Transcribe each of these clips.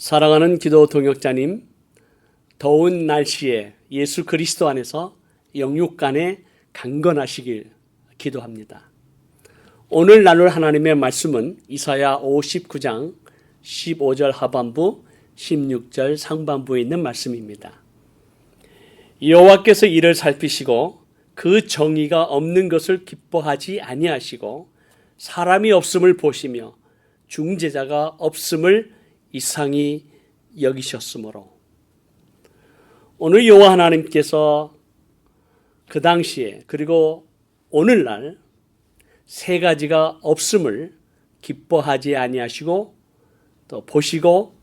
사랑하는 기도 동역자님, 더운 날씨에 예수 그리스도 안에서 영육간에 강건하시길 기도합니다. 오늘 나눌 하나님의 말씀은 이사야 59장 15절 하반부, 16절 상반부에 있는 말씀입니다. 여호와께서 이를 살피시고 그 정의가 없는 것을 기뻐하지 아니하시고 사람이 없음을 보시며 중재자가 없음을 이상히 여기셨으므로. 오늘 여호와 하나님께서 그 당시에 그리고 오늘날 세 가지가 없음을 기뻐하지 아니하시고 또 보시고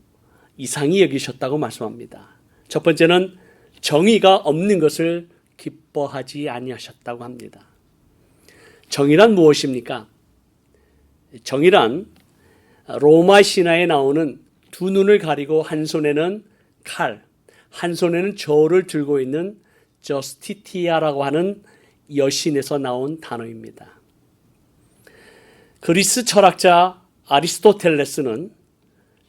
이상히 여기셨다고 말씀합니다. 첫 번째는 정의가 없는 것을 기뻐하지 아니하셨다고 합니다. 정의란 무엇입니까? 정의란 로마 신화에 나오는 두 눈을 가리고 한 손에는 칼, 한 손에는 저울을 들고 있는 저스티티아라고 하는 여신에서 나온 단어입니다. 그리스 철학자 아리스토텔레스는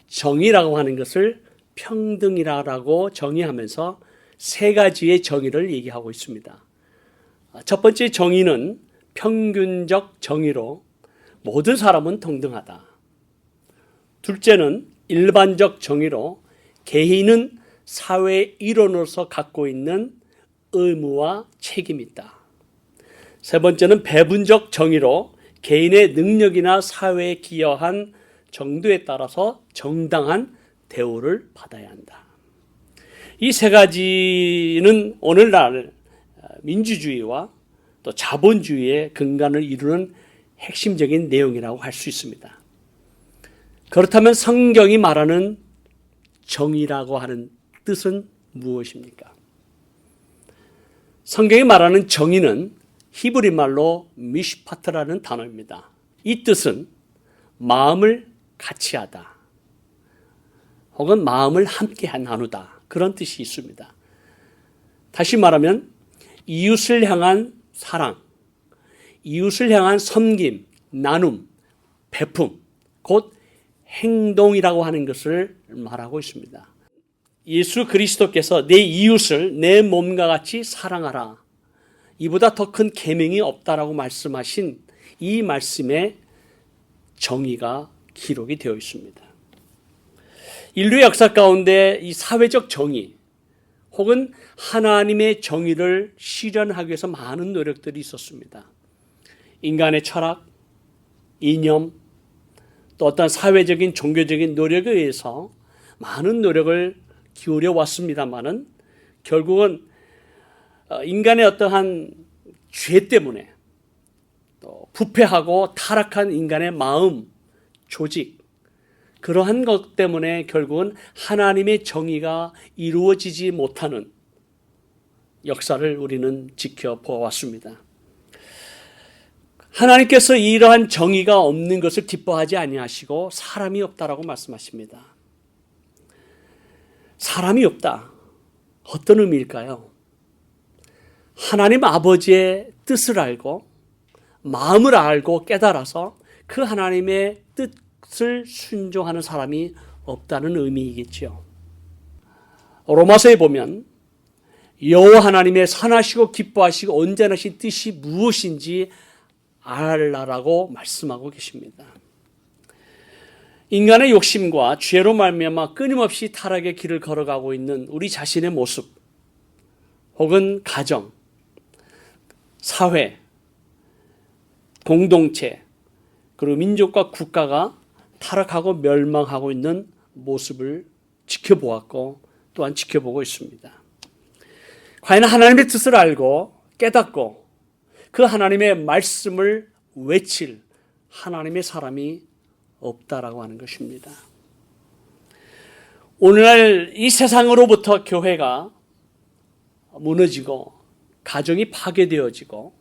정의라고 하는 것을 평등이라고 정의하면서 세 가지의 정의를 얘기하고 있습니다. 첫 번째 정의는 평균적 정의로 모든 사람은 동등하다. 둘째는 일반적 정의로 개인은 사회의 일원으로서 갖고 있는 의무와 책임이 있다. 세 번째는 배분적 정의로 개인의 능력이나 사회에 기여한 정도에 따라서 정당한 대우를 받아야 한다. 이 세 가지는 오늘날 민주주의와 또 자본주의의 근간을 이루는 핵심적인 내용이라고 할 수 있습니다. 그렇다면 성경이 말하는 정의라고 하는 뜻은 무엇입니까? 성경이 말하는 정의는 히브리 말로 미슈파트라는 단어입니다. 이 뜻은 마음을 같이 하다, 혹은 마음을 함께 나누다, 그런 뜻이 있습니다. 다시 말하면 이웃을 향한 사랑, 이웃을 향한 섬김, 나눔, 베품, 곧 행동이라고 하는 것을 말하고 있습니다. 예수 그리스도께서 내 이웃을 내 몸과 같이 사랑하라, 이보다 더 큰 계명이 없다라고 말씀하신 이 말씀에 정의가 기록이 되어 있습니다. 인류 역사 가운데 이 사회적 정의 혹은 하나님의 정의를 실현하기 위해서 많은 노력들이 있었습니다. 인간의 철학, 이념, 또 어떤 사회적인 종교적인 노력에 의해서 많은 노력을 기울여 왔습니다만은 결국은 인간의 어떠한 죄 때문에 또 부패하고 타락한 인간의 마음, 조직, 그러한 것 때문에 결국은 하나님의 정의가 이루어지지 못하는 역사를 우리는 지켜보았습니다. 하나님께서 이러한 정의가 없는 것을 기뻐하지 아니하시고 사람이 없다라고 말씀하십니다. 사람이 없다. 어떤 의미일까요? 하나님 아버지의 뜻을 알고 마음을 알고 깨달아서 그 하나님의 뜻을 순종하는 사람이 없다는 의미이겠죠. 로마서에 보면 여호와 하나님의 선하시고 기뻐하시고 온전하신 뜻이 무엇인지 알라라고 말씀하고 계십니다. 인간의 욕심과 죄로 말미암아 끊임없이 타락의 길을 걸어가고 있는 우리 자신의 모습, 혹은 가정, 사회, 공동체, 그리고 민족과 국가가 타락하고 멸망하고 있는 모습을 지켜보았고 또한 지켜보고 있습니다. 과연 하나님의 뜻을 알고 깨닫고 그 하나님의 말씀을 외칠 하나님의 사람이 없다라고 하는 것입니다. 오늘날 이 세상으로부터 교회가 무너지고 가정이 파괴되어지고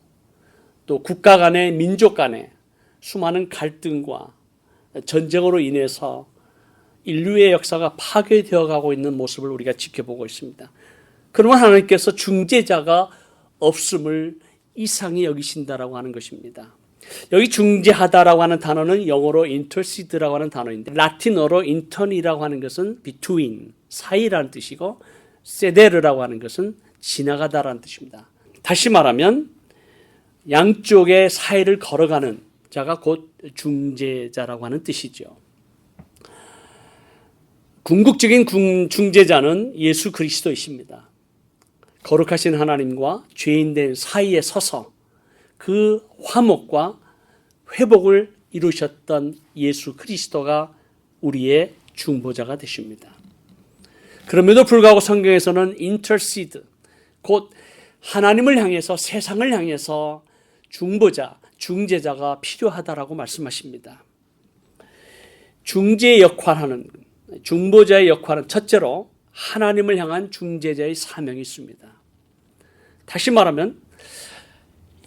또 국가 간의 민족 간의 수많은 갈등과 전쟁으로 인해서 인류의 역사가 파괴되어 가고 있는 모습을 우리가 지켜보고 있습니다. 그러면 하나님께서 중재자가 없음을 이상히 여기신다라고 하는 것입니다. 여기 중재하다라고 하는 단어는 영어로 intercede라고 하는 단어인데 라틴어로 intern이라고 하는 것은 between, 사이라는 뜻이고 세데르라고 하는 것은 지나가다라는 뜻입니다. 다시 말하면 양쪽의 사이를 걸어가는 자가 곧 중재자라고 하는 뜻이죠. 궁극적인 중재자는 예수 그리스도이십니다. 거룩하신 하나님과 죄인된 사이에 서서 그 화목과 회복을 이루셨던 예수 그리스도가 우리의 중보자가 되십니다. 그럼에도 불구하고 성경에서는 intercede, 곧 하나님을 향해서 세상을 향해서 중보자, 중재자가 필요하다라고 말씀하십니다. 중재의 역할하는, 중보자의 역할은 첫째로 하나님을 향한 중재자의 사명이 있습니다. 다시 말하면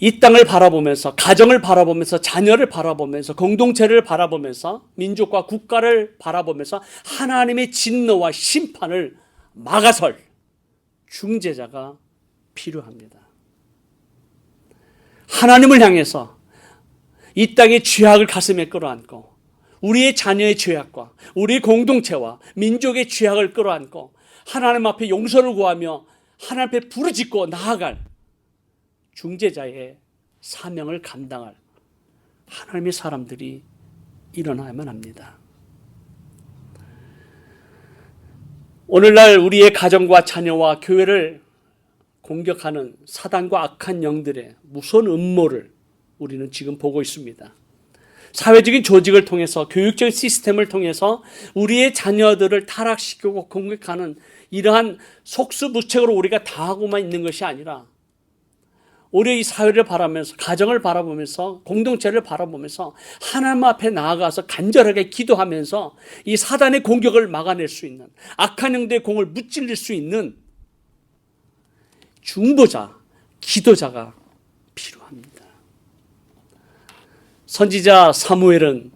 이 땅을 바라보면서, 가정을 바라보면서, 자녀를 바라보면서, 공동체를 바라보면서, 민족과 국가를 바라보면서 하나님의 진노와 심판을 막아설 중재자가 필요합니다. 하나님을 향해서 이 땅의 죄악을 가슴에 끌어안고 우리의 자녀의 죄악과 우리의 공동체와 민족의 죄악을 끌어안고 하나님 앞에 용서를 구하며 하나님 앞에 부르짖고 나아갈 중재자의 사명을 감당할 하나님의 사람들이 일어나야만 합니다. 오늘날 우리의 가정과 자녀와 교회를 공격하는 사단과 악한 영들의 무서운 음모를 우리는 지금 보고 있습니다. 사회적인 조직을 통해서, 교육적 시스템을 통해서 우리의 자녀들을 타락시키고 공격하는 이러한 속수무책으로 우리가 당하고만 있는 것이 아니라 우리 이 사회를 바라보면서, 가정을 바라보면서, 공동체를 바라보면서 하나님 앞에 나아가서 간절하게 기도하면서 이 사단의 공격을 막아낼 수 있는, 악한 영들의 공을 무찔릴 수 있는 중보자, 기도자가 필요합니다. 선지자 사무엘은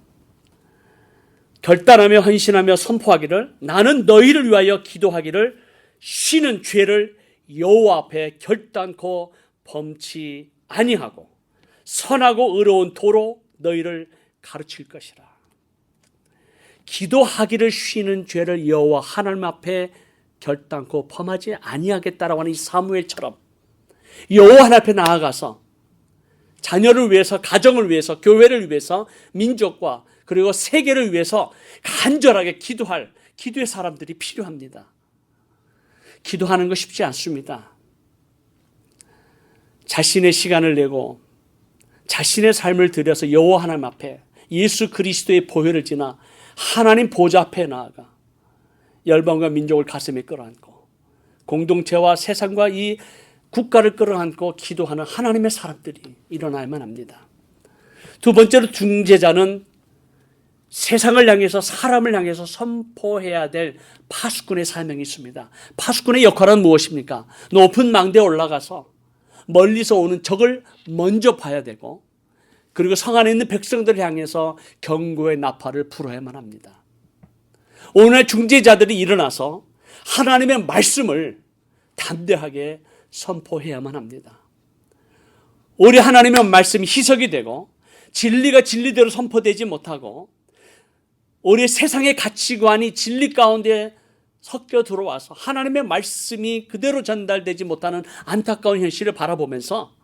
결단하며 헌신하며 선포하기를, 나는 너희를 위하여 기도하기를 쉬는 죄를 여호와 앞에 결단코 범치 아니하고 선하고 의로운 도로 너희를 가르칠 것이라. 기도하기를 쉬는 죄를 여호와 하나님 앞에 결단코 범하지 아니하겠다라고 하는 이 사무엘처럼 여호와 하나님 앞에 나아가서 자녀를 위해서, 가정을 위해서, 교회를 위해서, 민족과 그리고 세계를 위해서 간절하게 기도할 기도의 사람들이 필요합니다. 기도하는 거 쉽지 않습니다. 자신의 시간을 내고 자신의 삶을 들여서 여호와 하나님 앞에 예수 그리스도의 보혈을 지나 하나님 보좌 앞에 나아가 열방과 민족을 가슴에 끌어안고 공동체와 세상과 이 국가를 끌어안고 기도하는 하나님의 사람들이 일어나야만 합니다. 두 번째로 중재자는 세상을 향해서, 사람을 향해서 선포해야 될 파수꾼의 사명이 있습니다. 파수꾼의 역할은 무엇입니까? 높은 망대에 올라가서 멀리서 오는 적을 먼저 봐야 되고, 그리고 성 안에 있는 백성들을 향해서 경고의 나팔을 불어야만 합니다. 오늘 중재자들이 일어나서 하나님의 말씀을 담대하게 선포해야만 합니다. 우리 하나님의 말씀이 희석이 되고 진리가 진리대로 선포되지 못하고 우리 세상의 가치관이 진리 가운데 섞여 들어와서 하나님의 말씀이 그대로 전달되지 못하는 안타까운 현실을 바라보면서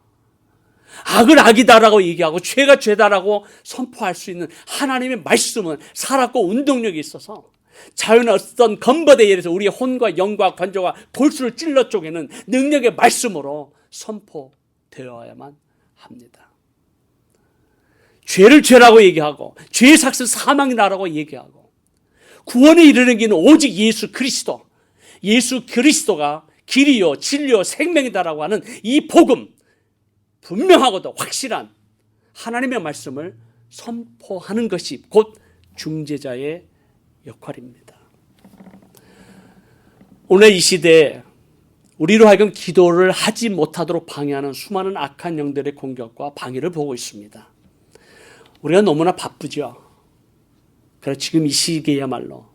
악을 악이다라고 얘기하고 죄가 죄다라고 선포할 수 있는 하나님의 말씀은 살았고 운동력이 있어서 자연의 어떤 건버대에 의해서 우리의 혼과 영과 관조와 골수를 찔러 쪼개는 능력의 말씀으로 선포되어야만 합니다. 죄를 죄라고 얘기하고 죄의 삭은 사망이라고 얘기하고 구원에 이르는 길은 오직 예수 그리스도, 예수 그리스도가 길이요 진리요 생명이다라고 하는 이 복음, 분명하고도 확실한 하나님의 말씀을 선포하는 것이 곧 중재자의 역할입니다. 오늘 이 시대에 우리로 하여금 기도를 하지 못하도록 방해하는 수많은 악한 영들의 공격과 방해를 보고 있습니다. 우리가 너무나 바쁘죠. 그래서 지금 이 시기에야말로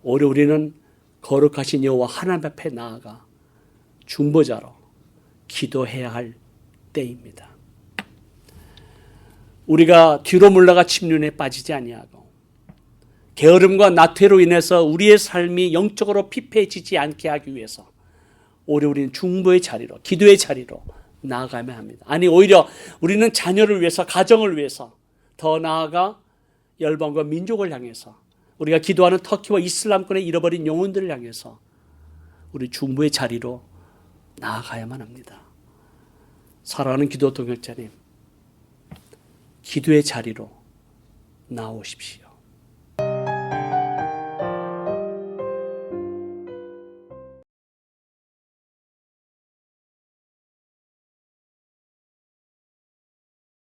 오히려 우리는 거룩하신 여호와 하나님 앞에 나아가 중보자로 기도해야 할 때입니다. 우리가 뒤로 물러가 침륜에 빠지지 아니하고 게으름과 나태로 인해서 우리의 삶이 영적으로 피폐해지지 않게 하기 위해서 오히려 우리는 중보의 자리로, 기도의 자리로 나아가야 합니다. 아니, 오히려 우리는 자녀를 위해서, 가정을 위해서, 더 나아가 열방과 민족을 향해서, 우리가 기도하는 터키와 이슬람권의 잃어버린 영혼들을 향해서 우리 중보의 자리로 나아가야만 합니다. 사랑하는 기도 동역자님, 기도의 자리로 나오십시오.